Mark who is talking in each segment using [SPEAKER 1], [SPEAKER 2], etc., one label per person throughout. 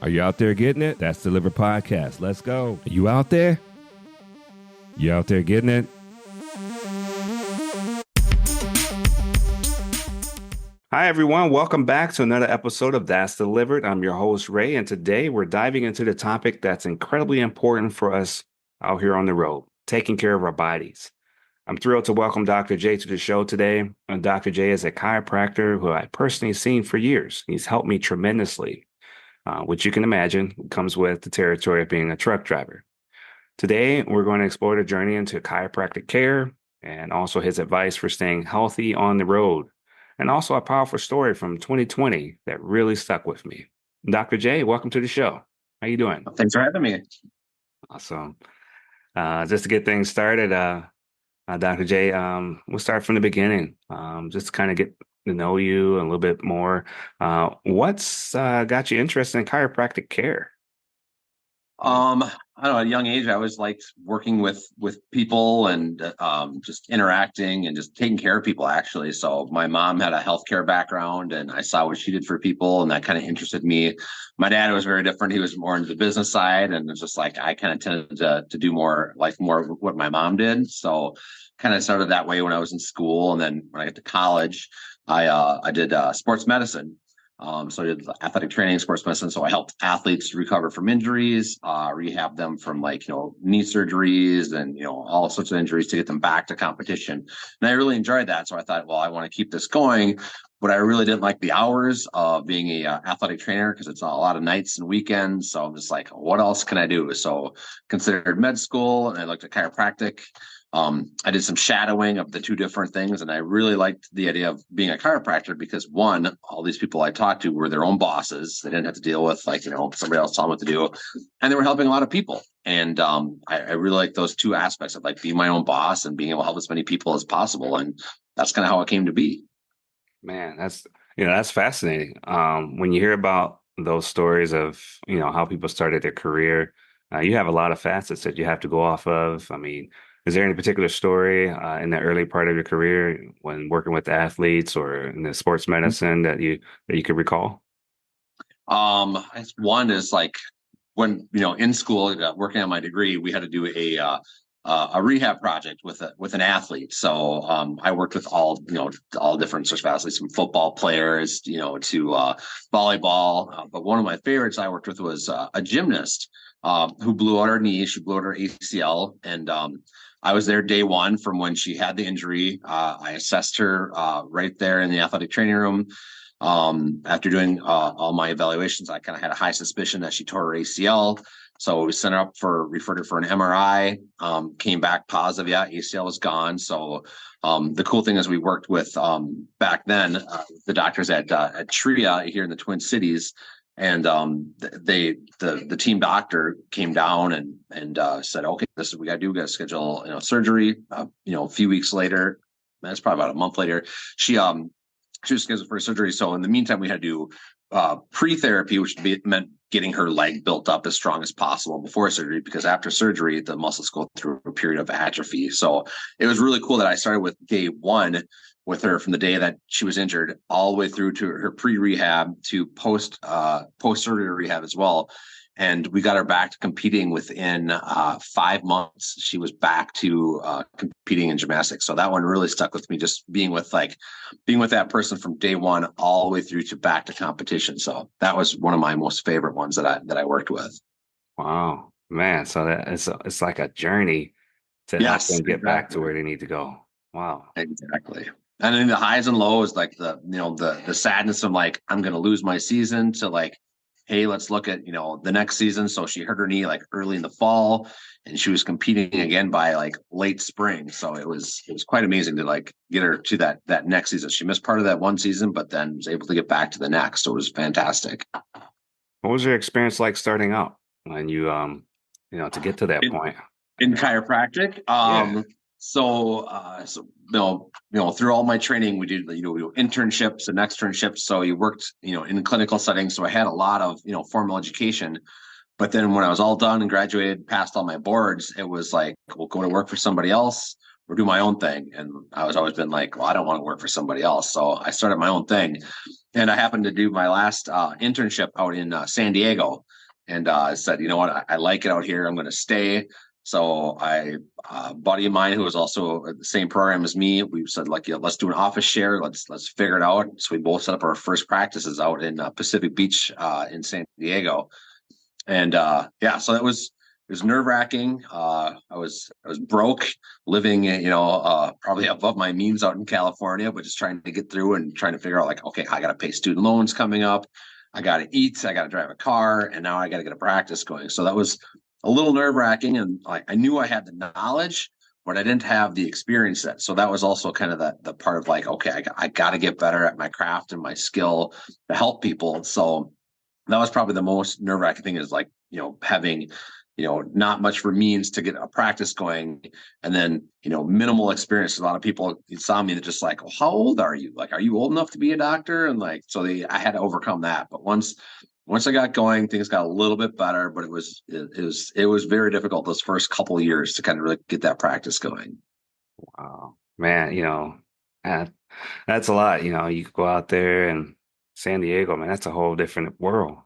[SPEAKER 1] Are you out there getting it? That's Delivered Podcast. Let's go. Are you out there? You out there getting it? Hi, everyone. Welcome back to another episode of That's Delivered. I'm your host, Ray, and today we're diving into the topic that's incredibly important for us out here on the road, taking care of our bodies. I'm thrilled to welcome Dr. J to the show today. And Dr. J is a chiropractor who I personally seen for years. He's helped me tremendously, which you can imagine comes with the territory of being a truck driver. Today, we're going to explore the journey into chiropractic care and also his advice for staying healthy on the road, and also a powerful story from 2020 that really stuck with me. Dr. J, welcome to the show. How you doing?
[SPEAKER 2] Thanks for having me.
[SPEAKER 1] Awesome. Just to get things started, Dr. J, we'll start from the beginning. Just to kind of get to know you a little bit more. What's got you interested in chiropractic care?
[SPEAKER 2] I don't know, at a young age, I always liked working with people and just interacting and just taking care of people, actually. So my mom had a healthcare background and I saw what she did for people, and that kind of interested me. My dad was very different. He was more into the business side, and it's just like I kind of tended to do more of what my mom did. So kind of started that way when I was in school. And then when I got to college, I did sports medicine. So I did athletic training, sports medicine. So I helped athletes recover from injuries, rehab them from knee surgeries and, all sorts of injuries to get them back to competition. And I really enjoyed that. So I thought, well, I want to keep this going, but I really didn't like the hours of being a athletic trainer because it's a lot of nights and weekends. So I'm just like, what else can I do? So considered med school, and I looked at chiropractic. I did some shadowing of the two different things, and I really liked the idea of being a chiropractor because, one, all these people I talked to were their own bosses. They didn't have to deal with somebody else telling them what to do, and they were helping a lot of people. And I really like those two aspects of being my own boss and being able to help as many people as possible. And that's kind of how it came to be.
[SPEAKER 1] Man, that's fascinating. When you hear about those stories of, how people started their career, you have a lot of facets that you have to go off of. I mean, is there any particular story in the early part of your career when working with athletes or in the sports medicine that you could recall?
[SPEAKER 2] One is when in school working on my degree, we had to do a rehab project with an athlete. So I worked with all different sorts of athletes, from football players to volleyball. But one of my favorites I worked with was a gymnast who blew out her knee. She blew out her ACL, and I was there day one from when she had the injury. I assessed her right there in the athletic training room. After doing all my evaluations, I kind of had a high suspicion that she tore her ACL. So we sent her up referred her for an MRI, came back positive. Yeah, ACL was gone. So the cool thing is we worked with back then the doctors at TRIA here in the Twin Cities. And the team doctor came down and said, okay, this is what we got to do. We got to schedule surgery. A few weeks later, that's probably about a month later, she was scheduled for surgery. So in the meantime, we had to do pre-therapy, which meant getting her leg built up as strong as possible before surgery, because after surgery, the muscles go through a period of atrophy. So it was really cool that I started with day one with her from the day that she was injured all the way through to her pre-rehab to post-surgery rehab as well. And we got her back to competing within 5 months. She was back to competing in gymnastics. So that one really stuck with me, just being with that person from day one all the way through to back to competition. So that was one of my most favorite ones that I worked with.
[SPEAKER 1] Wow, man. So that it's like a journey to help them get back to where they need to go. Wow.
[SPEAKER 2] Exactly. And then the highs and lows, the sadness of I'm going to lose my season, to hey, let's look at, the next season. So she hurt her knee early in the fall, and she was competing again by late spring. So it was quite amazing to get her to that next season. She missed part of that one season, but then was able to get back to the next. So it was fantastic.
[SPEAKER 1] What was your experience like starting out when you, to get to that point?
[SPEAKER 2] In chiropractic?
[SPEAKER 1] Yeah.
[SPEAKER 2] So through all my training, we did, we do internships and externships. So you worked, in clinical settings. So I had a lot of, formal education. But then when I was all done and graduated, passed all my boards, it was we'll go to work for somebody else or do my own thing. And I was always been well, I don't want to work for somebody else. So I started my own thing. And I happened to do my last internship out in San Diego, and I said, you know what, I like it out here. I'm going to stay. So a buddy of mine who was also at the same program as me, we said like, let's do an office share. Let's figure it out. So we both set up our first practices out in Pacific Beach in San Diego, and yeah, so it was nerve wracking. I was broke, living, probably above my means out in California, but just trying to get through and trying to figure out like, okay, I got to pay student loans coming up, I got to eat, I got to drive a car, and now I got to get a practice going. So that was a little nerve wracking, and like I knew I had the knowledge, but I didn't have the experience yet. So that was also kind of the part of like, okay, I got to get better at my craft and my skill to help people. So that was probably the most nerve wracking thing, is like, having, not much for means to get a practice going. And then, minimal experience. A lot of people saw me that just like, oh, how old are you? Like, are you old enough to be a doctor? And like, so I had to overcome that. But once I got going, things got a little bit better, but it was very difficult those first couple of years to kind of really get that practice going.
[SPEAKER 1] Wow, man, that, that's a lot. You could go out there and San Diego, man, that's a whole different world.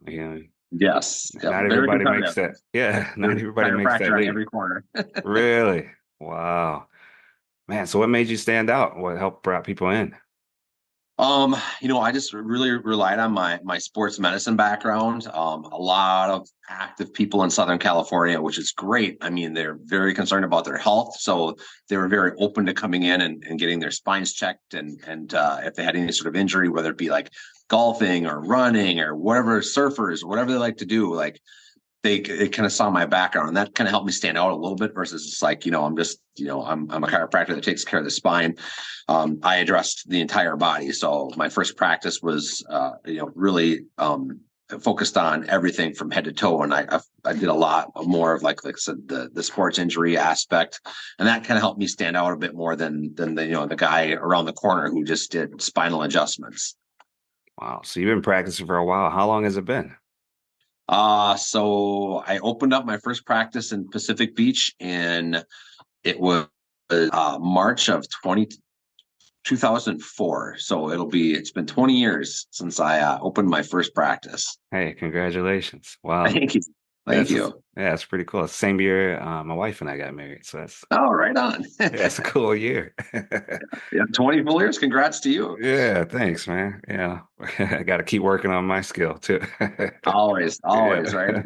[SPEAKER 2] Yes. Yep.
[SPEAKER 1] Not
[SPEAKER 2] Very
[SPEAKER 1] everybody makes
[SPEAKER 2] competitive.
[SPEAKER 1] that. Yeah, not
[SPEAKER 2] There's
[SPEAKER 1] everybody makes that
[SPEAKER 2] chiropractor on
[SPEAKER 1] leap.
[SPEAKER 2] every corner.
[SPEAKER 1] Really? Wow. Man, so what made you stand out? What helped brought people in?
[SPEAKER 2] I just really relied on my sports medicine background. A lot of active people in Southern California, which is great. I mean, they're very concerned about their health, so they were very open to coming in and getting their spines checked, and if they had any sort of injury, whether it be like golfing or running or whatever, surfers, whatever they like to do, like they kind of saw my background, and that kind of helped me stand out a little bit versus just like, I'm just, I'm a chiropractor that takes care of the spine. I addressed the entire body. So my first practice was, really focused on everything from head to toe. And I did a lot more of like I said, the sports injury aspect. And that kind of helped me stand out a bit more than the guy around the corner who just did spinal adjustments.
[SPEAKER 1] Wow. So you've been practicing for a while. How long has it been?
[SPEAKER 2] So I opened up my first practice in Pacific Beach, and it was March of 2004. So it's been 20 years since I opened my first practice.
[SPEAKER 1] Hey, congratulations. Wow.
[SPEAKER 2] Thank you. Thank you.
[SPEAKER 1] Yeah, it's pretty cool. Same year my wife and I got married. So
[SPEAKER 2] Oh, right on.
[SPEAKER 1] that's a cool year.
[SPEAKER 2] Yeah, 20 full years. Congrats to you.
[SPEAKER 1] Yeah, thanks, man. Yeah. I got to keep working on my skill too.
[SPEAKER 2] Always, always,
[SPEAKER 1] Yeah.
[SPEAKER 2] right?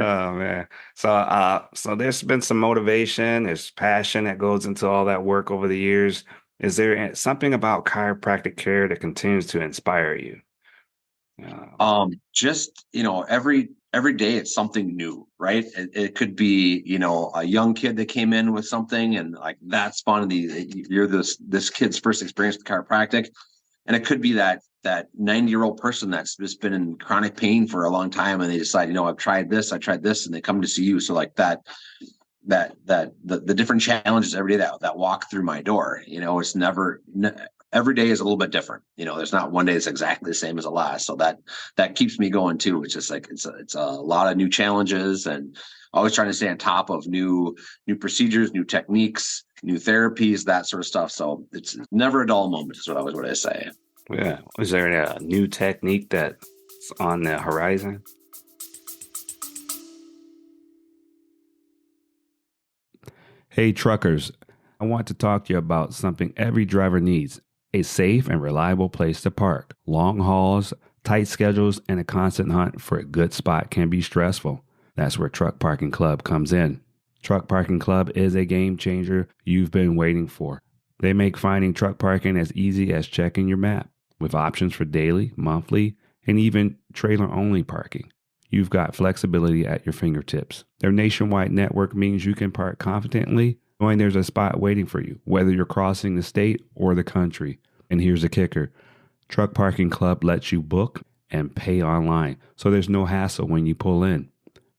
[SPEAKER 1] Oh man. So there's been some motivation, there's passion that goes into all that work over the years. Is there something about chiropractic care that continues to inspire you?
[SPEAKER 2] Just, every day it's something new, right? It could be, a young kid that came in with something, and like that's fun. You're this kid's first experience with chiropractic. And it could be that 90-year-old person that's just been in chronic pain for a long time, and they decide, I tried this, and they come to see you. So like the different challenges every day that walk through my door, it's every day is a little bit different. There's not one day that's exactly the same as the last. So that keeps me going too. It's just like, it's a lot of new challenges, and always trying to stay on top of new procedures, new techniques, new therapies, that sort of stuff. So it's never a dull moment is what I say.
[SPEAKER 1] Yeah. Is there a new technique that's on the horizon? Hey, truckers, I want to talk to you about something every driver needs: a safe and reliable place to park. Long hauls, tight schedules, and a constant hunt for a good spot can be stressful. That's where Truck Parking Club comes in. Truck Parking Club is a game changer you've been waiting for. They make finding truck parking as easy as checking your map, with options for daily, monthly, and even trailer-only parking. You've got flexibility at your fingertips. Their nationwide network means you can park confidently, knowing there's a spot waiting for you, whether you're crossing the state or the country. And here's the kicker: Truck Parking Club lets you book and pay online, so there's no hassle when you pull in.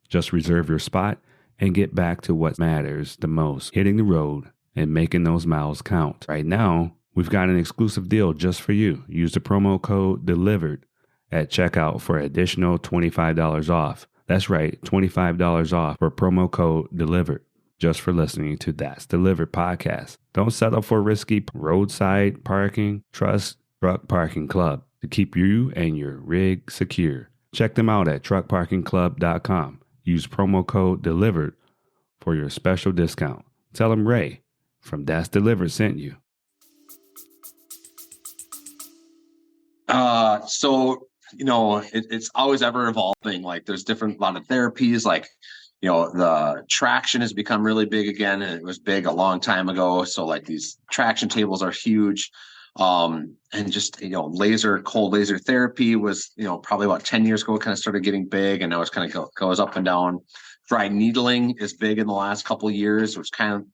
[SPEAKER 1] Just reserve your spot and get back to what matters the most: hitting the road and making those miles count. Right now, we've got an exclusive deal just for you. Use the promo code DELIVERED at checkout for an additional $25 off. That's right, $25 off for promo code DELIVERED, just for listening to That's Delivered podcast. Don't settle for risky roadside parking. Trust Truck Parking Club. to keep you and your rig secure. Check them out at truckparkingclub.com. Use promo code DELIVERED for your special discount. Tell them Ray from That's Delivered sent you.
[SPEAKER 2] It's always ever evolving. Like there's a lot of therapies, like, the traction has become really big again, and it was big a long time ago. So like these traction tables are huge. And just, cold laser therapy was, probably about 10 years ago, kind of started getting big, and now it's kind of goes up and down. Dry needling is big in the last couple of years, which kind of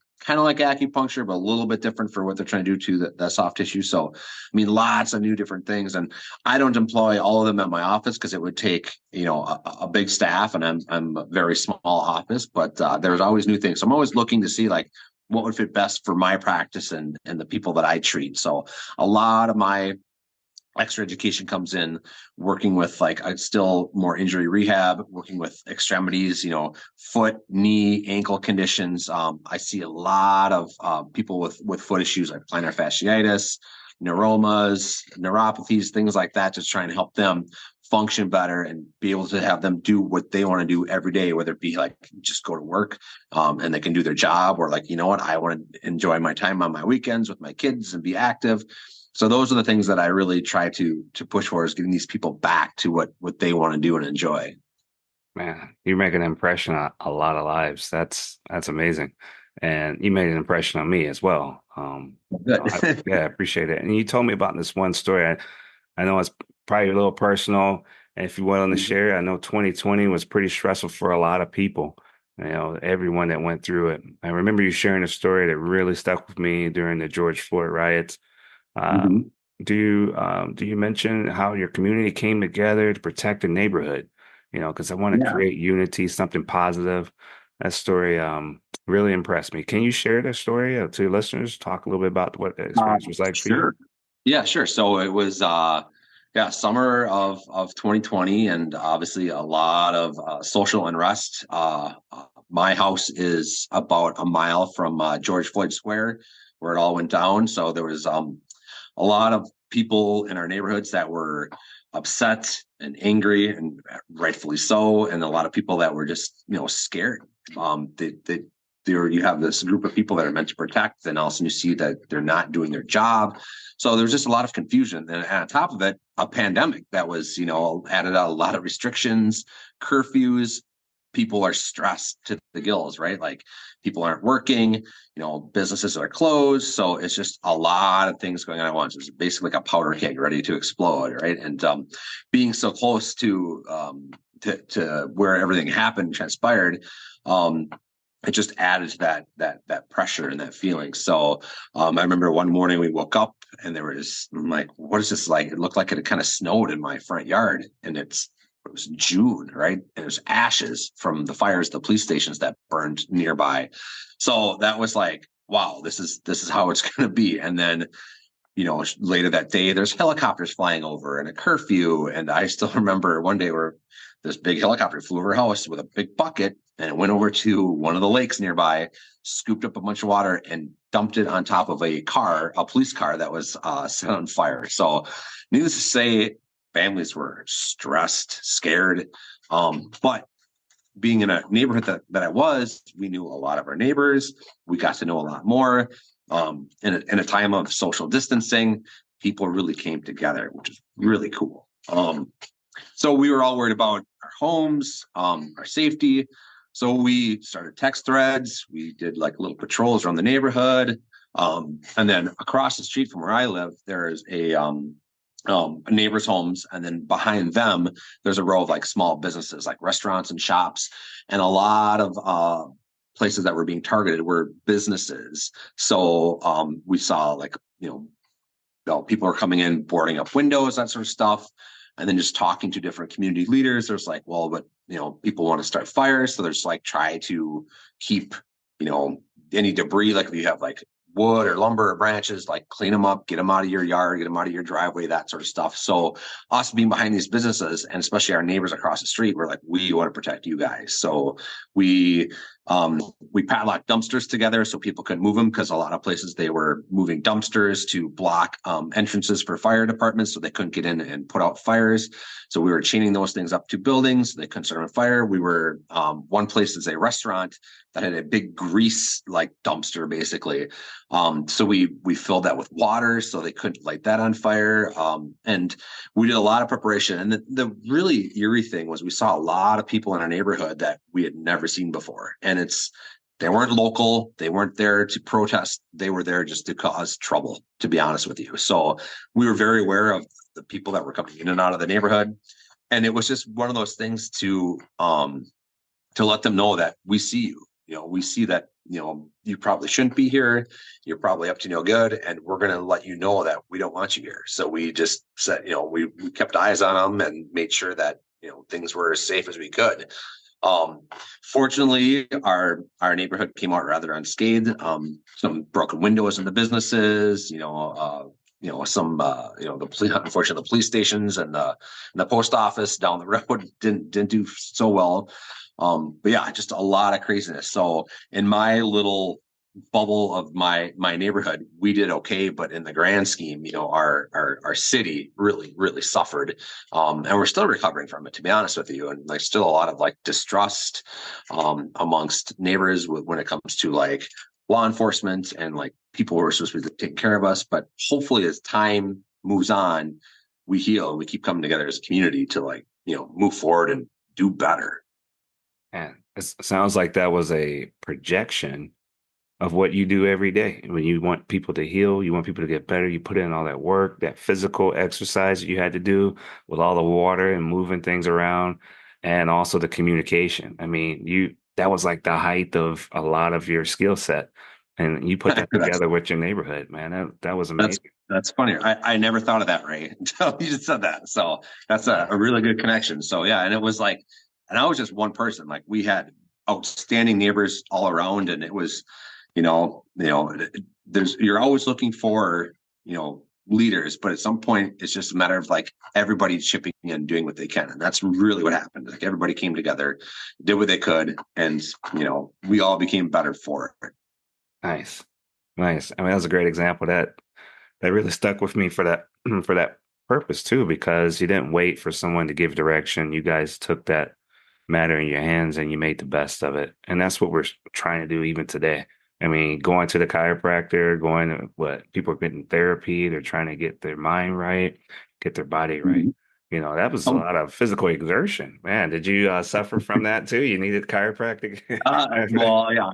[SPEAKER 2] like acupuncture, but a little bit different for what they're trying to do to the soft tissue. So, I mean, lots of new different things. And I don't employ all of them at my office because it would take, a big staff, and I'm a very small office, but there's always new things. So I'm always looking to see like what would fit best for my practice and the people that I treat. So a lot of my extra education comes in working with still more injury rehab, working with extremities, foot, knee, ankle conditions. I see a lot of people with foot issues like plantar fasciitis, neuromas, neuropathies, things like that, just trying to help them function better and be able to have them do what they want to do every day, whether it be like just go to work and they can do their job, or like, I want to enjoy my time on my weekends with my kids and be active. So those are the things that I really try to push for, is getting these people back to what they want to do and enjoy.
[SPEAKER 1] Man, you make an impression on a lot of lives. That's amazing. And you made an impression on me as well.
[SPEAKER 2] Good.
[SPEAKER 1] I appreciate it. And you told me about this one story. I know it's probably a little personal. And if you're willing to share, I know 2020 was pretty stressful for a lot of people, everyone that went through it. I remember you sharing a story that really stuck with me during the George Floyd riots.
[SPEAKER 2] Mm-hmm.
[SPEAKER 1] Do you mention how your community came together to protect the neighborhood? Because I want to create unity, something positive. That story really impressed me. Can you share that story to your listeners? Talk a little bit about what the experience was like for you.
[SPEAKER 2] Sure. Yeah, sure. So it was summer of 2020, and obviously a lot of social unrest. My house is about a mile from George Floyd Square, where it all went down. So there was a lot of people in our neighborhoods that were upset and angry, and rightfully so, and a lot of people that were just scared. You have this group of people that are meant to protect, and also you see that they're not doing their job. So there's just a lot of confusion, and on top of it, a pandemic that was added a lot of restrictions, curfews. People are stressed to the gills, right? Like people aren't working, businesses are closed. So it's just a lot of things going on at once. It's basically like a powder keg ready to explode, right? And being so close to where everything happened, transpired, it just added to that pressure and that feeling. So I remember one morning we woke up and I'm like, what is this like? It looked like it had kind of snowed in my front yard, and it was June, right? And there's ashes from the fires, the police stations that burned nearby. So that was like, wow, this is how it's going to be. And then, later that day, there's helicopters flying over and a curfew. And I still remember one day where this big helicopter flew over our house with a big bucket, and it went over to one of the lakes nearby, scooped up a bunch of water and dumped it on top of a police car that was set on fire. So needless to say, families were stressed, scared. But being in a neighborhood that we knew a lot of our neighbors. We got to know a lot more. In a time of social distancing, people really came together, which is really cool. So we were all worried about our homes, our safety. So we started text threads. We did like little patrols around the neighborhood. And then across the street from where I live, there's a neighbors' homes, and then behind them there's a row of like small businesses, like restaurants and shops, and a lot of places that were being targeted were businesses. So we saw like people are coming in, boarding up windows, that sort of stuff, and then just talking to different community leaders. There's like, well, but people want to start fires, so there's like try to keep any debris, like if you have like wood or lumber or branches, like clean them up, get them out of your yard, get them out of your driveway, that sort of stuff. So us being behind these businesses, and especially our neighbors across the street, we're like, we want to protect you guys. So we We padlocked dumpsters together so people couldn't move them, because a lot of places they were moving dumpsters to block entrances for fire departments, so they couldn't get in and put out fires. So we were chaining those things up to buildings. So they couldn't start on fire. We were one place is a restaurant that had a big grease like dumpster basically. So we filled that with water so they couldn't light that on fire. And we did a lot of preparation. And the really eerie thing was we saw a lot of people in our neighborhood that we had never seen before. And they weren't local. They weren't there to protest. They were there just to cause trouble, to be honest with you. So we were very aware of the people that were coming in and out of the neighborhood. And it was just one of those things to let them know that we see you. We see that, you probably shouldn't be here. You're probably up to no good. And we're going to let you know that we don't want you here. So we just said, we kept eyes on them and made sure that, things were as safe as we could. Fortunately, our neighborhood came out rather unscathed. Some broken windows in the businesses, some unfortunately the police stations and the post office down the road didn't do so well. But yeah, just a lot of craziness. So in my little bubble of my neighborhood, we did okay, but in the grand scheme, our city really suffered. And we're still recovering from it, to be honest with you. And there's still a lot of like distrust amongst neighbors when it comes to like law enforcement and like people who are supposed to be taking care of us. But hopefully as time moves on, we heal and we keep coming together as a community to like, move forward and do better.
[SPEAKER 1] And it sounds like that was a projection of what you do every day. When you want people to heal, you want people to get better, you put in all that work, that physical exercise that you had to do with all the water and moving things around, and also the communication. I mean, that was like the height of a lot of your skill set. And you put that together with your neighborhood, man. That was amazing.
[SPEAKER 2] That's funny. I never thought of that, Ray, until you just said that. So that's a really good connection. So yeah, and it was like, and I was just one person. Like we had outstanding neighbors all around, and it was, you're always looking for, leaders, but at some point it's just a matter of like everybody chipping in, doing what they can. And that's really what happened. Like everybody came together, did what they could, and, we all became better for it.
[SPEAKER 1] Nice. Nice. I mean, that was a great example that really stuck with me for that for that purpose too, because you didn't wait for someone to give direction. You guys took that matter in your hands and you made the best of it. And that's what we're trying to do even today. I mean, going to the chiropractor, going to what people are getting therapy, they're trying to get their mind right, get their body right. That was a lot of physical exertion. Man, did you suffer from that too? You needed chiropractic?
[SPEAKER 2] Well, yeah,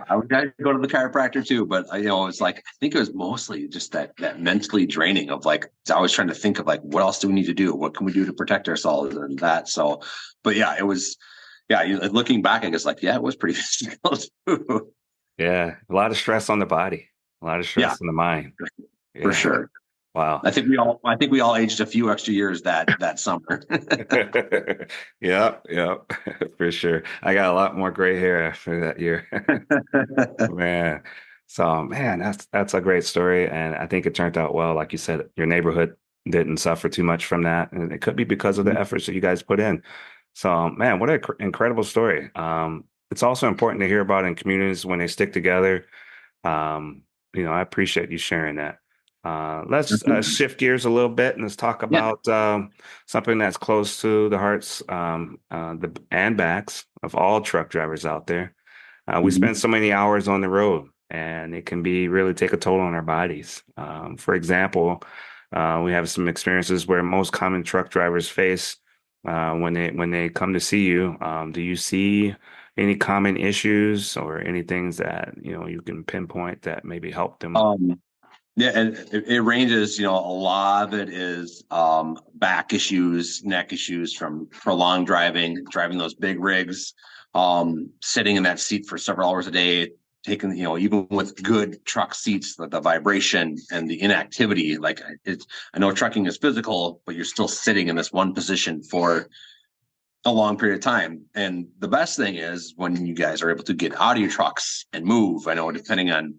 [SPEAKER 2] I would go to the chiropractor too, but it's like, I think it was mostly just that mentally draining of like, I was trying to think of like, what else do we need to do? What can we do to protect ourselves and that? So, but yeah, it was, looking back, I guess like, yeah, it was pretty physical too.
[SPEAKER 1] Yeah, a lot of stress on the body, a lot of stress on the mind.
[SPEAKER 2] For sure.
[SPEAKER 1] Wow.
[SPEAKER 2] I think we all aged a few extra years that summer.
[SPEAKER 1] Yeah, for sure. I got a lot more gray hair after that year. Man. So, man, that's a great story. And I think it turned out well. Like you said, your neighborhood didn't suffer too much from that. And it could be because of the efforts that you guys put in. So, man, what an incredible story. It's also important to hear about in communities when they stick together. I appreciate you sharing that. Let's shift gears a little bit and let's talk about something that's close to the hearts and backs of all truck drivers out there. We spend so many hours on the road, and it can really take a toll on our bodies. For example, we have some experiences where most common truck drivers face when they come to see you. Do you see any common issues or any things that you can pinpoint that maybe help them?
[SPEAKER 2] Yeah, and it ranges, a lot of it is back issues, neck issues from prolonged driving those big rigs, sitting in that seat for several hours a day, taking, even with good truck seats, the vibration and the inactivity, like I know trucking is physical, but you're still sitting in this one position for a long period of time. And the best thing is when you guys are able to get out of your trucks and move. I know depending on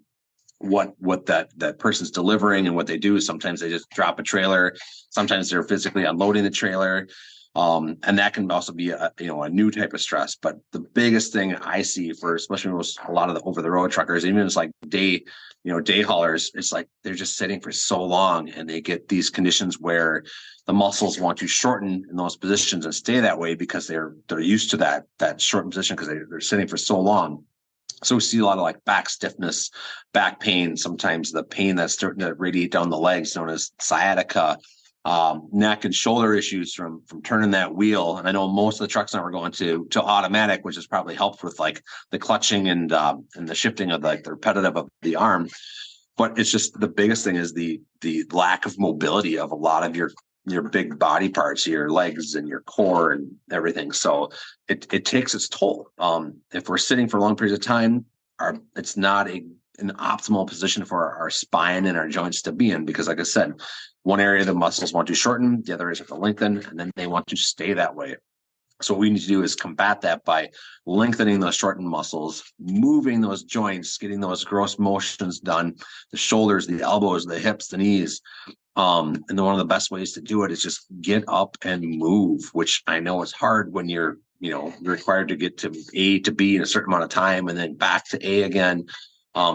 [SPEAKER 2] what that person's delivering and what they do. Sometimes they just drop a trailer. Sometimes they're physically unloading the trailer. And that can also be a new type of stress. But the biggest thing I see for especially a lot of the over the road truckers, even it's like day haulers, it's like they're just sitting for so long and they get these conditions where the muscles want to shorten in those positions and stay that way because they're used to that shortened position because they're sitting for so long. So we see a lot of like back stiffness, back pain, sometimes the pain that's starting to radiate down the legs, known as sciatica, neck and shoulder issues from turning that wheel. And I know most of the trucks now are going to automatic, which has probably helped with like the clutching and the shifting of like the repetitive of the arm. But it's just the biggest thing is the lack of mobility of a lot of your big body parts, your legs and your core and everything. So it takes its toll. If we're sitting for long periods of time, it's not an optimal position for our spine and our joints to be in, because like I said, one area the muscles want to shorten, the other areas have to lengthen, and then they want to stay that way. So what we need to do is combat that by lengthening those shortened muscles, moving those joints, getting those gross motions done, the shoulders, the elbows, the hips, the knees. And then one of the best ways to do it is just get up and move, which I know is hard when you're required to get to A to B in a certain amount of time and then back to A again.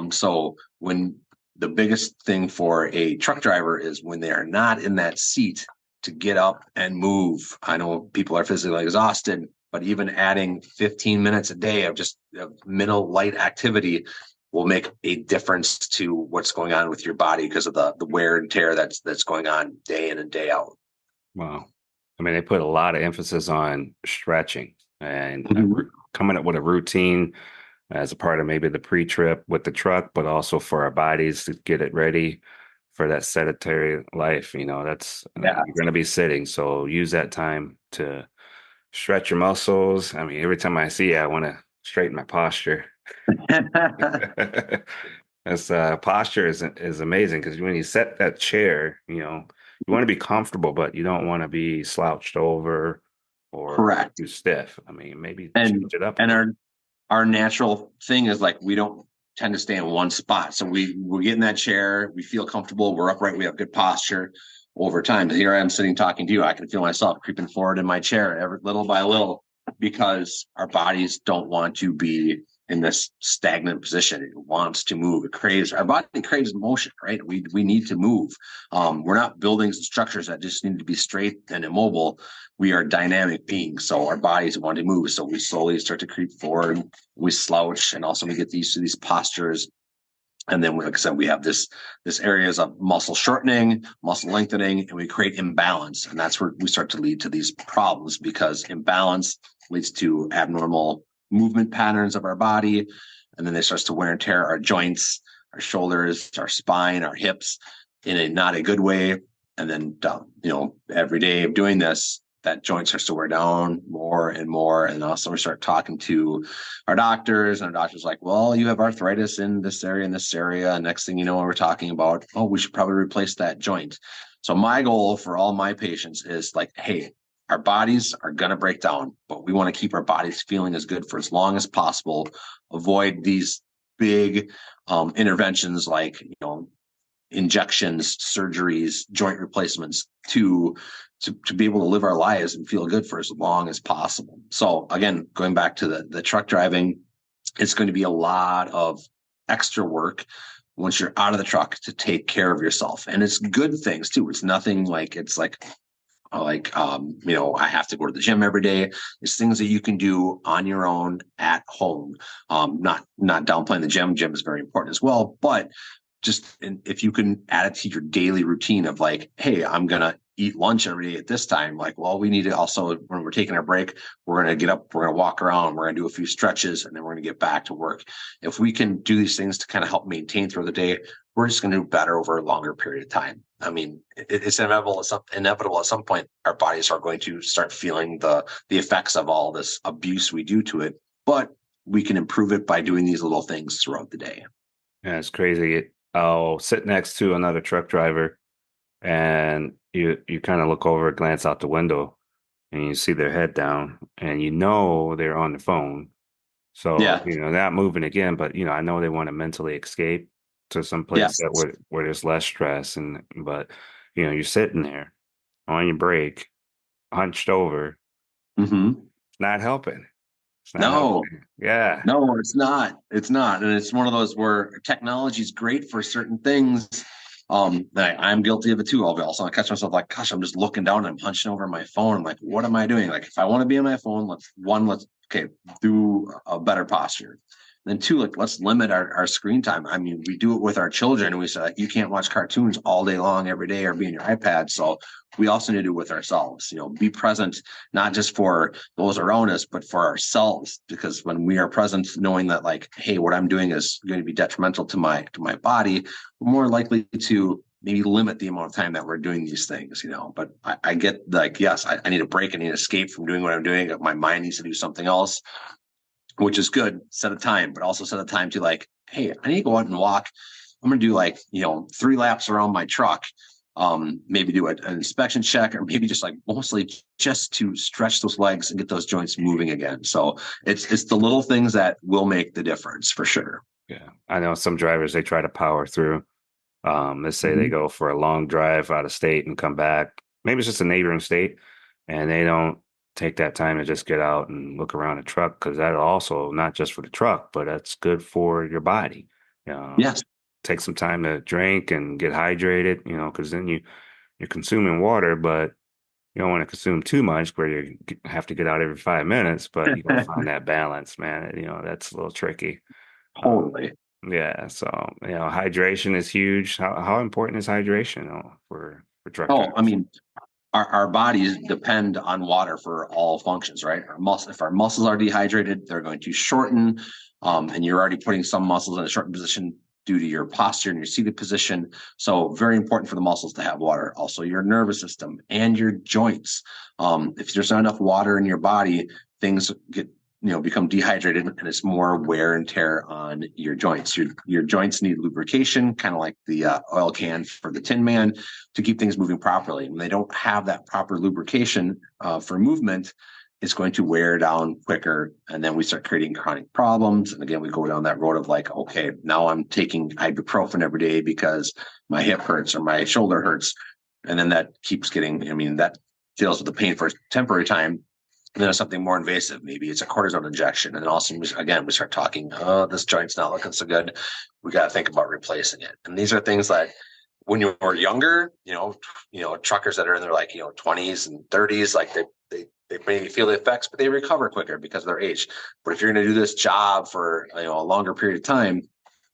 [SPEAKER 2] So when the biggest thing for a truck driver is when they are not in that seat to get up and move. I know people are physically exhausted, but even adding 15 minutes a day of just mental light activity will make a difference to what's going on with your body because of the wear and tear that's going on day in and day out.
[SPEAKER 1] Wow. I mean, they put a lot of emphasis on stretching and
[SPEAKER 2] Mhm.
[SPEAKER 1] coming up with a routine as a part of maybe the pre-trip with the truck, but also for our bodies to get it ready for that sedentary life. That's
[SPEAKER 2] Yeah.
[SPEAKER 1] you're going to be sitting, so use that time to stretch your muscles. I mean, every time I see it, I want to straighten my posture. That's posture is amazing because when you set that chair, you want to be comfortable, but you don't want to be slouched over or
[SPEAKER 2] Correct.
[SPEAKER 1] too stiff. I mean, maybe
[SPEAKER 2] And
[SPEAKER 1] change it up a
[SPEAKER 2] and
[SPEAKER 1] little.
[SPEAKER 2] our natural thing is like we don't tend to stay in one spot. So we get in that chair, we feel comfortable, we're upright, we have good posture over time. Here I am sitting talking to you. I can feel myself creeping forward in my chair every little by little because our bodies don't want to be in this stagnant position. It wants to move. It craves our body craves motion, right? We need to move. We're not buildings and structures that just need to be straight and immobile. We are dynamic beings, so our bodies want to move. So we slowly start to creep forward, we slouch, and also we get used to these postures. And then, like I said, we have this areas of muscle shortening, muscle lengthening, and we create imbalance. And that's where we start to lead to these problems because imbalance leads to abnormal movement patterns of our body. And then it starts to wear and tear our joints, our shoulders, our spine, our hips in a not a good way. And then, every day of doing this, that joint starts to wear down more and more. And also we start talking to our doctors, and our doctor's like, well, you have arthritis in this area and this area. And next thing you know, we're talking about, oh, we should probably replace that joint. So my goal for all my patients is like, hey, our bodies are going to break down, but we want to keep our bodies feeling as good for as long as possible. Avoid these big interventions like, injections, surgeries, joint replacements to be able to live our lives and feel good for as long as possible. So again, going back to the truck driving, it's going to be a lot of extra work once you're out of the truck to take care of yourself. And it's good things too. It's nothing like I have to go to the gym every day. It's things that you can do on your own at home. Not downplaying the gym. Gym is very important as well, but if you can add it to your daily routine of like, hey, I'm going to eat lunch every day at this time. Like, well, we need to also, when we're taking our break, we're going to get up, we're going to walk around, we're going to do a few stretches, and then we're going to get back to work. If we can do these things to kind of help maintain through the day, we're just going to do better over a longer period of time. I mean, it's inevitable at some point, our bodies are going to start feeling the effects of all this abuse we do to it, but we can improve it by doing these little things throughout the day.
[SPEAKER 1] Yeah, it's crazy. I'll sit next to another truck driver and you kind of look over, glance out the window, and you see their head down, and they're on the phone. So,
[SPEAKER 2] Yeah.
[SPEAKER 1] not moving again, but I know they want to mentally escape to some place
[SPEAKER 2] Yes.
[SPEAKER 1] that where there's less stress but you're sitting there on your break hunched over,
[SPEAKER 2] Hmm.
[SPEAKER 1] it's not helping. It's not
[SPEAKER 2] No,
[SPEAKER 1] helping. Yeah.
[SPEAKER 2] no, it's not. It's not. And it's one of those where technology is great for certain things. I'm guilty of it too. I'll also catch myself like, gosh, I'm just looking down and I'm hunching over my phone. I'm like, what am I doing? Like, if I want to be on my phone, let's okay, do a better posture. Then two, like, let's limit our screen time. I mean, we do it with our children, and we say, like, you can't watch cartoons all day long every day or be on your iPad. So we also need to do it with ourselves, be present, not just for those around us, but for ourselves. Because when we are present, knowing that, like, hey, what I'm doing is going to be detrimental to my body, we're more likely to maybe limit the amount of time that we're doing these things. But I get, like, yes, I need a break. I need to escape from doing what I'm doing. My mind needs to do something else, which is good. Set a time, but also set a time to, like, hey, I need to go out and walk. I'm going to do, like, 3 laps around my truck. Maybe do an inspection check, or maybe just, like, mostly just to stretch those legs and get those joints moving again. So it's the little things that will make the difference for sure.
[SPEAKER 1] Yeah. I know some drivers, they try to power through. Let's say they
[SPEAKER 2] Mhm.
[SPEAKER 1] go for a long drive out of state and come back. Maybe it's just a neighboring state, and they don't take that time to just get out and look around the truck, because that also not just for the truck, but that's good for your body.
[SPEAKER 2] Yes.
[SPEAKER 1] Take some time to drink and get hydrated, because then you're consuming water, but you don't want to consume too much where you have to get out every 5 minutes, but you got to find that balance, man. That's a little tricky. Um,
[SPEAKER 2] Totally.
[SPEAKER 1] yeah, so hydration is huge. How important is hydration for truck
[SPEAKER 2] Oh, I
[SPEAKER 1] drivers?
[SPEAKER 2] mean, our bodies depend on water for all functions, right? If our muscles are dehydrated, they're going to shorten. And you're already putting some muscles in a shortened position due to your posture and your seated position. So very important for the muscles to have water. Also, your nervous system and your joints. If there's not enough water in your body, things become dehydrated, and it's more wear and tear on your joints. Your joints need lubrication, kind of like the oil can for the Tin Man, to keep things moving properly. When they don't have that proper lubrication for movement, it's going to wear down quicker. And then we start creating chronic problems. And again, we go down that road of, like, okay, now I'm taking ibuprofen every day because my hip hurts or my shoulder hurts. And then that keeps that deals with the pain for a temporary time. And then it's something more invasive. Maybe it's a cortisone injection. And then also, again, we start talking, oh, this joint's not looking so good. We got to think about replacing it. And these are things that, when you're younger, truckers that are in their, like, 20s and 30s, like, they maybe feel the effects, but they recover quicker because of their age. But if you're going to do this job for a longer period of time,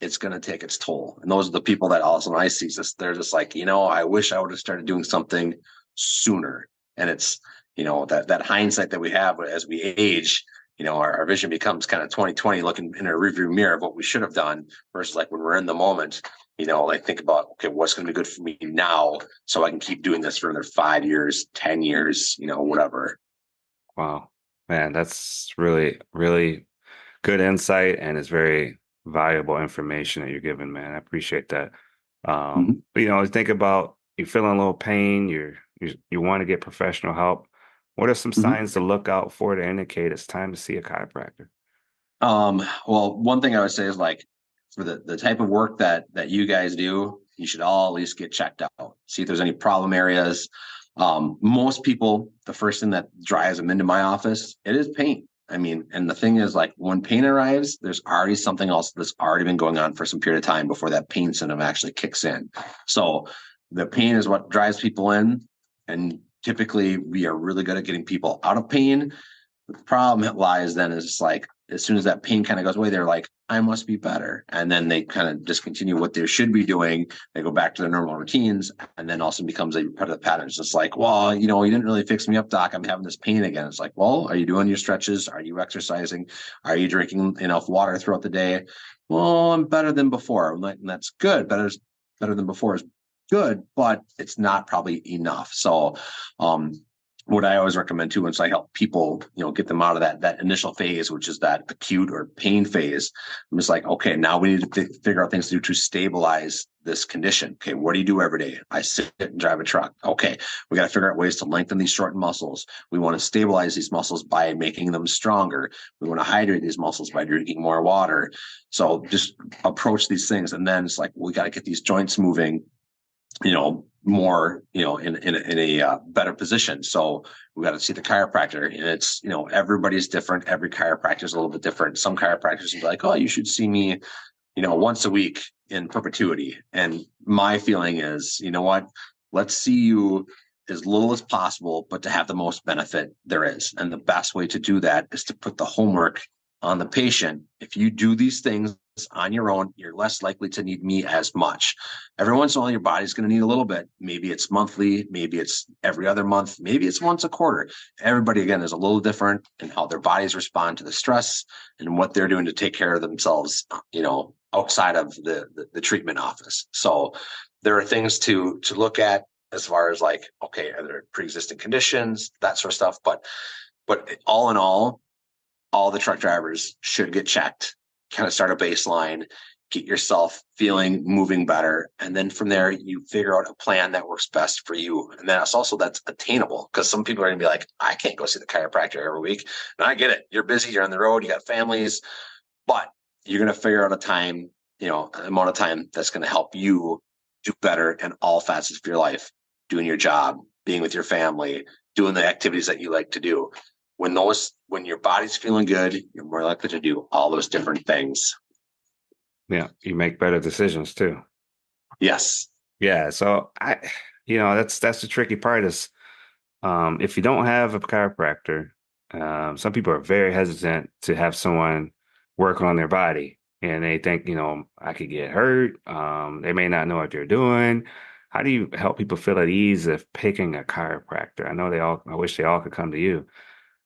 [SPEAKER 2] it's going to take its toll. And those are the people that also, when I see this, they're just like, I wish I would have started doing something sooner. And it's, that hindsight that we have as we age, our vision becomes kind of 2020, looking in a rearview mirror of what we should have done, versus, like, when we're in the moment, like, think about, okay, what's going to be good for me now, so I can keep doing this for another 5 years, 10 years, whatever.
[SPEAKER 1] Wow, man, that's really, really good insight, and it's very valuable information that you're giving, man. I appreciate that.
[SPEAKER 2] Mhm.
[SPEAKER 1] But, think about, you're feeling a little pain, you want to get professional help. What are some
[SPEAKER 2] Mhm.
[SPEAKER 1] signs to look out for to indicate it's time to see a chiropractor?
[SPEAKER 2] Well, one thing I would say is, like, for the type of work that you guys do, you should all at least get checked out, see if there's any problem areas. Most people, the first thing that drives them into my office, it is pain. I mean, and the thing is, like, when pain arrives, there's already something else that's already been going on for some period of time before that pain symptom actually kicks in. So the pain is what drives people in, and typically we are really good at getting people out of pain. The problem lies then is, like, as soon as that pain kind of goes away, they're like, I must be better. And then they kind of discontinue what they should be doing. They go back to their normal routines, and then also becomes a repetitive pattern. It's just like, well, you didn't really fix me up, doc. I'm having this pain again. It's like, well, are you doing your stretches? Are you exercising? Are you drinking enough water throughout the day? Well, I'm better than before. And that's good. Better than before is good, but it's not probably enough. So, what I always recommend too, once I help people, get them out of that initial phase, which is that acute or pain phase, I'm just like, okay, now we need to figure out things to do to stabilize this condition. Okay, what do you do every day? I sit and drive a truck. Okay, we got to figure out ways to lengthen these shortened muscles. We want to stabilize these muscles by making them stronger. We want to hydrate these muscles by drinking more water. So just approach these things, and then it's like, we got to get these joints moving. more, in a better position. So we got to see the chiropractor, and it's, everybody's different. Every chiropractor is a little bit different. Some chiropractors will be like, oh, you should see me, once a week in perpetuity. And my feeling is, you know what, let's see you as little as possible, but to have the most benefit there is. And the best way to do that is to put the homework on the patient. If you do these things on your own, you're less likely to need me as much. Every once in a while, your body's going to need a little bit. Maybe it's monthly, maybe it's every other month, maybe it's once a quarter. Everybody, again, is a little different in how their bodies respond to the stress and what they're doing to take care of themselves, outside of the treatment office. So there are things to look at as far as like, okay, are there pre-existing conditions, that sort of stuff. But all in all the truck drivers should get checked, kind of start a baseline, get yourself feeling, moving better. And then from there, you figure out a plan that works best for you. And that's attainable, because some people are going to be like, I can't go see the chiropractor every week. And I get it. You're busy. You're on the road. You got families, but you're going to figure out a time, an amount of time that's going to help you do better in all facets of your life, doing your job, being with your family, doing the activities that you like to do. When your body's feeling good, you're more likely to do all those different things.
[SPEAKER 1] Yeah, you make better decisions too.
[SPEAKER 2] Yes.
[SPEAKER 1] Yeah, so that's the tricky part is, if you don't have a chiropractor, some people are very hesitant to have someone work on their body, and they think, I could get hurt. They may not know what they're doing. How do you help people feel at ease of picking a chiropractor? I wish they all could come to you.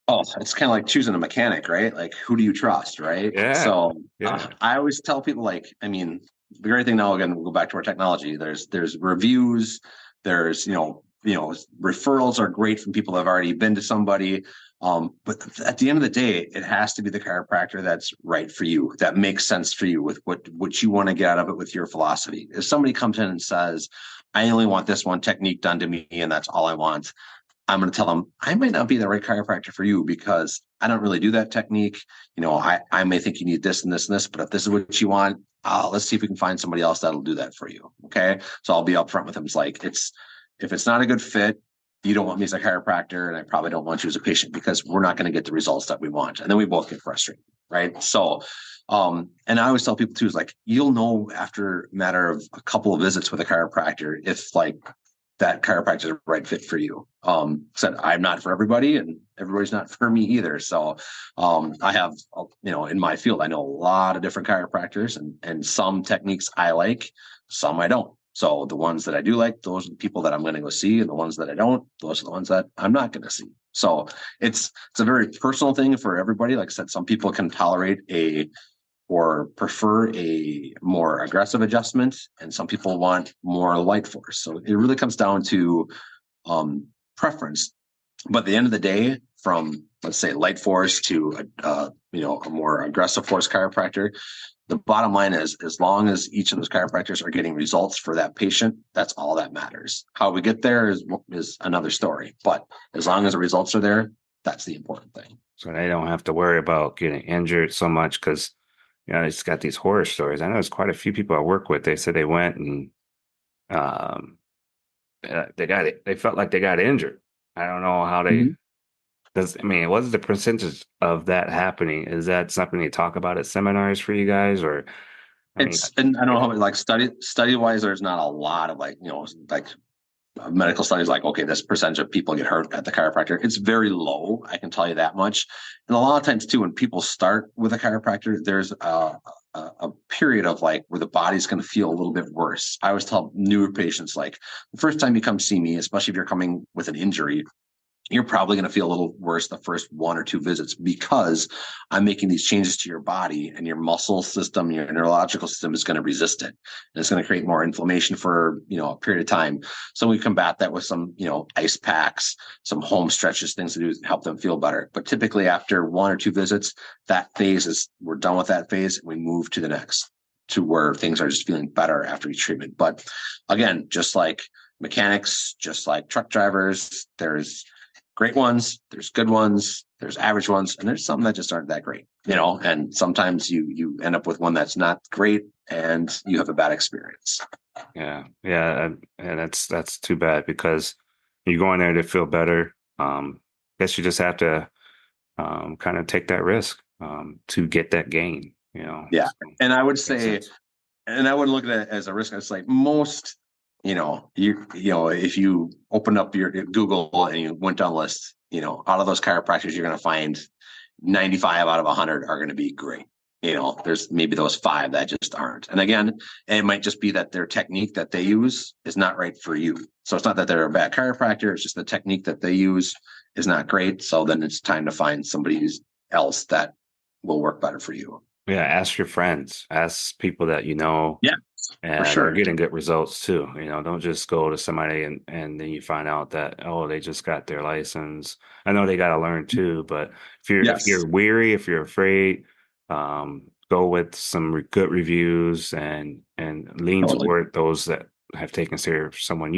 [SPEAKER 2] Oh, it's kind of like choosing a mechanic, right? Like, who do you trust, right?
[SPEAKER 1] Yeah,
[SPEAKER 2] So
[SPEAKER 1] yeah,
[SPEAKER 2] I always tell people, like, I mean, the great thing now, again, we'll go back to our technology. There's reviews, there's, referrals are great from people that have already been to somebody. But at the end of the day, it has to be the chiropractor that's right for you, that makes sense for you with what you want to get out of it with your philosophy. If somebody comes in and says, I only want this one technique done to me, and that's all I want, I'm going to tell them I might not be the right chiropractor for you, because I don't really do that technique. I may think you need this and this and this, but if this is what you want, let's see if we can find somebody else that'll do that for you. Okay. So I'll be upfront with them. It's like, if it's not a good fit, you don't want me as a chiropractor, and I probably don't want you as a patient, because we're not going to get the results that we want. And then we both get frustrated. Right. So, and I always tell people too, is like, you'll know after a matter of a couple of visits with a chiropractor if like that chiropractor is the right fit for you. Said I'm not for everybody, and everybody's not for me either. So I have, in my field, I know a lot of different chiropractors, and some techniques I like, some I don't. So the ones that I do like, those are the people that I'm going to go see, and the ones that I don't, those are the ones that I'm not going to see. So it's a very personal thing for everybody. Like I said, some people can tolerate or prefer a more aggressive adjustment, and some people want more light force. So it really comes down to preference. But at the end of the day, from, let's say, light force to a more aggressive force chiropractor, the bottom line is, as long as each of those chiropractors are getting results for that patient, that's all that matters. How we get there is another story. But as long as the results are there, that's the important thing.
[SPEAKER 1] so they don't have to worry about getting injured so much because, it's got these horror stories. I know there's quite a few people I work with. They said they went and um, they got it. They felt like they got injured. I don't know how they
[SPEAKER 2] Mhm.
[SPEAKER 1] does. I mean, what's the percentage of that happening? Is that something they talk about at seminars for you guys, or I mean,
[SPEAKER 2] And I don't know
[SPEAKER 1] yeah,
[SPEAKER 2] how, like, study wise, there's not a lot of, like, like medical studies, like, okay, this percentage of people get hurt at the chiropractor. It's very low, I can tell you that much. And a lot of times too, when people start with a chiropractor, there's a period of, like, where the body's going to feel a little bit worse. I always tell newer patients, like, the first time you come see me, especially if you're coming with an injury, you're probably going to feel a little worse the first one or two visits, because I'm making these changes to your body, and your muscle system, your neurological system is going to resist it. And it's going to create more inflammation for, a period of time. So we combat that with some, ice packs, some home stretches, things to do to help them feel better. But typically after one or two visits, we're done with that phase, and we move to the next, to where things are just feeling better after each treatment. But again, just like mechanics, just like truck drivers, there's great ones, there's good ones, there's average ones, and there's some that just aren't that great, and sometimes you end up with one that's not great and you have a bad experience.
[SPEAKER 1] Yeah, and that's too bad because you go in there to feel better. Guess you just have to kind of take that risk to get that gain.
[SPEAKER 2] Yeah.
[SPEAKER 1] So,
[SPEAKER 2] And I would
[SPEAKER 1] makes
[SPEAKER 2] say,
[SPEAKER 1] sense.
[SPEAKER 2] and I wouldn't look at it as a risk. It's like most, if you open up your Google and you went down the list, out of those chiropractors, you're going to find 95 out of 100 are going to be great. There's maybe those 5 that just aren't. And again, it might just be that their technique that they use is not right for you. So it's not that they're a bad chiropractor. It's just the technique that they use is not great. So then it's time to find somebody else that will work better for you.
[SPEAKER 1] Yeah, ask your friends, ask people that you know,
[SPEAKER 2] Yeah, for
[SPEAKER 1] and you're
[SPEAKER 2] sure.
[SPEAKER 1] getting good results too. Don't just go to somebody and then you find out that, oh, they just got their license. I know they got to learn too, but if
[SPEAKER 2] Yes,
[SPEAKER 1] you're weary, if you're afraid, go with some good reviews and lean
[SPEAKER 2] totally.
[SPEAKER 1] toward those that have taken care of someone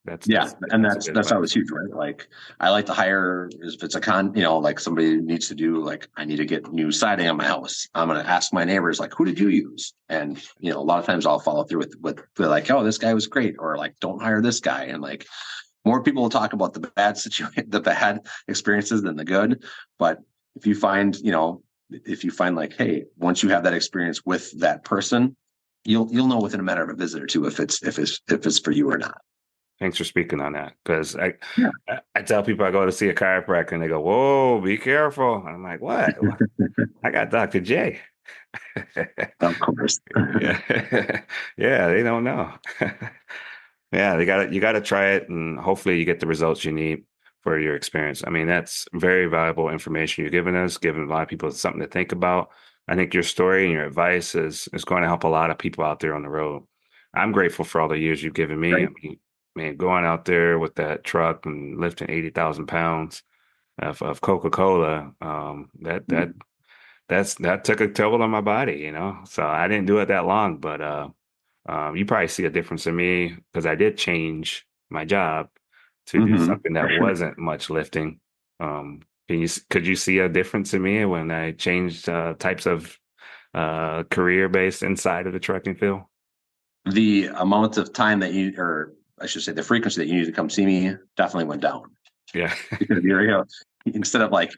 [SPEAKER 1] That's
[SPEAKER 2] Yeah,
[SPEAKER 1] that's
[SPEAKER 2] and
[SPEAKER 1] that's a
[SPEAKER 2] that's
[SPEAKER 1] good
[SPEAKER 2] that's always
[SPEAKER 1] advice.
[SPEAKER 2] huge, right? Like I like to hire if it's a like somebody needs to do like I need to get new siding on my house. I'm gonna ask my neighbors like, who did you use? And a lot of times I'll follow through with they're like, oh, this guy was great, or like, don't hire this guy. And like more people will talk about the bad situation, the bad experiences than the good. But if you find, like, hey, once you have that experience with that person, you'll know within a matter of a visit or two if it's for you or not.
[SPEAKER 1] Thanks for speaking on that because I,
[SPEAKER 2] Yeah.
[SPEAKER 1] I I tell people I go to see a chiropractor and they go, "Whoa, be careful." And I'm like, "What? I got Dr. J."
[SPEAKER 2] Of course.
[SPEAKER 1] Yeah. Yeah, they don't know. Yeah, you gotta try it and hopefully you get the results you need for your experience. I mean, that's very valuable information you're giving us, giving a lot of people something to think about. I think your story and your advice is going to help a lot of people out there on the road. I'm grateful for all the years you've given me. I
[SPEAKER 2] Right.
[SPEAKER 1] mean, man, going out there with that truck and lifting 80,000 pounds of Coca-Cola, that took a toll on my body. So I didn't do it that long, but you probably see a difference in me because I did change my job to do something
[SPEAKER 2] For
[SPEAKER 1] that
[SPEAKER 2] sure.
[SPEAKER 1] wasn't much lifting. Could you see a difference in me when I changed types of career based inside of the trucking field?
[SPEAKER 2] The amount of time that or I should say, the frequency that you need to come see me definitely went down
[SPEAKER 1] Yeah.
[SPEAKER 2] because instead of like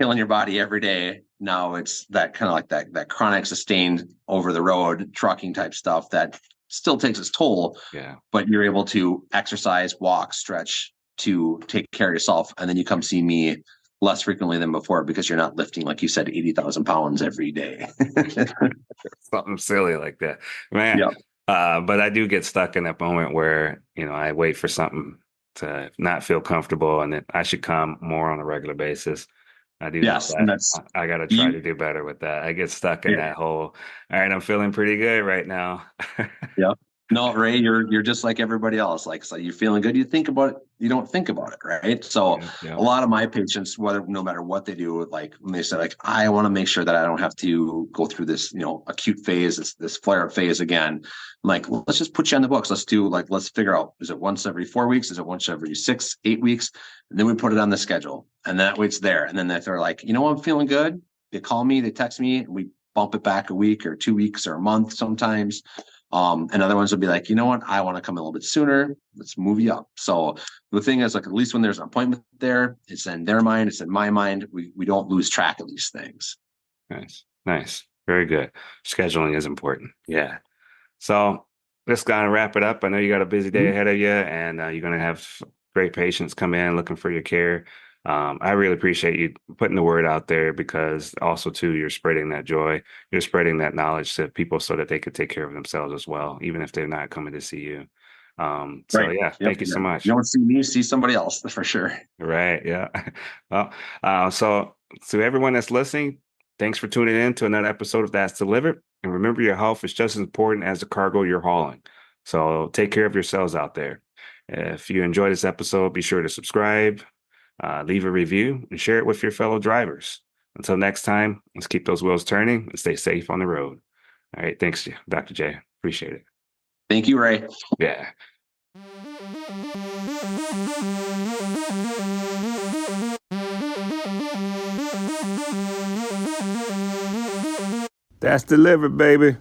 [SPEAKER 2] killing your body every day, now it's that kind of like that chronic, sustained, over the road trucking type stuff that still takes its toll,
[SPEAKER 1] Yeah.
[SPEAKER 2] but you're able to exercise, walk, stretch to take care of yourself, and then you come see me less frequently than before because you're not lifting, like you said, 80,000 pounds every day.
[SPEAKER 1] Something silly like that, man.
[SPEAKER 2] Yeah.
[SPEAKER 1] But I do get stuck in that moment where I wait for something to not feel comfortable, and that I should come more on a regular basis. I do know
[SPEAKER 2] Yes, and
[SPEAKER 1] that
[SPEAKER 2] that's
[SPEAKER 1] I got to try
[SPEAKER 2] you.
[SPEAKER 1] to do better with that. I get stuck in
[SPEAKER 2] Yeah.
[SPEAKER 1] that whole. All right, I'm feeling pretty good right now.
[SPEAKER 2] Yeah. No, Ray, you're just like everybody else. Like, so you're feeling good. You think about it. You don't think about it, right? So
[SPEAKER 1] Yeah, yeah,
[SPEAKER 2] a lot of my patients, whether no matter what they do, like when they say, like, I want to make sure that I don't have to go through this, acute phase, this flare up phase again. I'm like, well, let's just put you on the books. Let's figure out, is it once every 4 weeks? Is it once every 6, 8 weeks? And then we put it on the schedule, and that way it's there. And then if they're like, I'm feeling good, they call me, they text me, and we bump it back a week or 2 weeks or a month sometimes. And other ones will be like, you know what, I want to come a little bit sooner. Let's move you up. So the thing is, like, at least when there's an appointment there, it's in their mind, it's in my mind. We don't lose track of these things.
[SPEAKER 1] nice, nice, very good. Scheduling is important. Yeah. So let's kind of wrap it up. I know you got a busy day
[SPEAKER 2] Mhm.
[SPEAKER 1] ahead of you, and you're going to have great patients come in looking for your care. I really appreciate you putting the word out there because also too, you're spreading that joy, you're spreading that knowledge to people so that they can take care of themselves as well, even if they're not coming to see you. So
[SPEAKER 2] Right.
[SPEAKER 1] yeah,
[SPEAKER 2] Yep.
[SPEAKER 1] thank you
[SPEAKER 2] Yeah.
[SPEAKER 1] so
[SPEAKER 2] You
[SPEAKER 1] much.
[SPEAKER 2] don't see me, see somebody else for sure.
[SPEAKER 1] Right. Yeah. Well, so to everyone that's listening, thanks for tuning in to another episode of That's Delivered. And remember, your health is just as important as the cargo you're hauling. So take care of yourselves out there. If you enjoyed this episode, be sure to subscribe, leave a review, and share it with your fellow drivers. Until next time, let's keep those wheels turning and stay safe on the road. All right. Thanks, Dr. J. Appreciate it.
[SPEAKER 2] Thank you, Ray.
[SPEAKER 1] Yeah. That's delivered, baby.